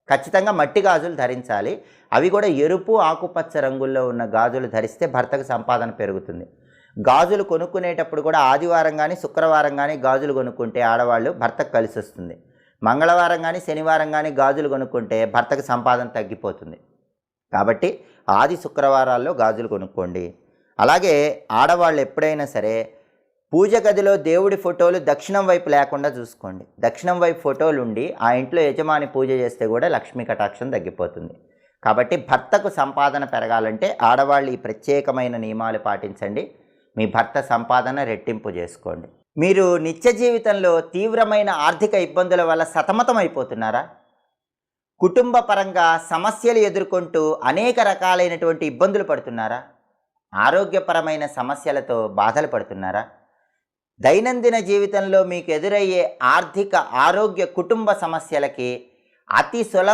ఖచ్చితంగా మట్టి గాజులు ధరించాలి. అవి కూడా ఎరుపు, ఆకుపచ్చ రంగుల్లో ఉన్న గాజులు ధరిస్తే భర్తకు సంపాదన పెరుగుతుంది. గాజులు కొనుక్కునేటప్పుడు కూడా ఆదివారం కానీ శుక్రవారం కానీ గాజులు కొనుక్కుంటే ఆడవాళ్ళు భర్తకు కలిసి వస్తుంది. మంగళవారం కానీ శనివారం కానీ గాజులు కొనుక్కుంటే భర్తకు సంపాదన తగ్గిపోతుంది. కాబట్టి ఆది శుక్రవారాల్లో గాజులు కొనుక్కోండి. అలాగే ఆడవాళ్ళు ఎప్పుడైనా సరే పూజ గదిలో దేవుడి ఫోటోలు దక్షిణం వైపు లేకుండా చూసుకోండి. దక్షిణం వైపు ఫోటోలు ఉండి ఆ ఇంట్లో యజమాని పూజ చేస్తే కూడా లక్ష్మీ కటాక్షం తగ్గిపోతుంది. కాబట్టి భర్తకు సంపాదన పెరగాలంటే ఆడవాళ్ళు ఈ ప్రత్యేకమైన నియమాలు పాటించండి. మీ భర్త సంపాదన రెట్టింపు చేసుకోండి. మీరు నిత్య జీవితంలో తీవ్రమైన ఆర్థిక ఇబ్బందుల వల్ల సతమతం అయిపోతున్నారా? కుటుంబ పరంగా సమస్యలు ఎదుర్కొంటూ అనేక రకాలైనటువంటి ఇబ్బందులు పడుతున్నారా? ఆరోగ్యపరమైన సమస్యలతో బాధలు పడుతున్నారా? దైనందిన జీవితంలో మీకు ఎదురయ్యే ఆర్థిక, ఆరోగ్య, కుటుంబ సమస్యలకి అతి సులభ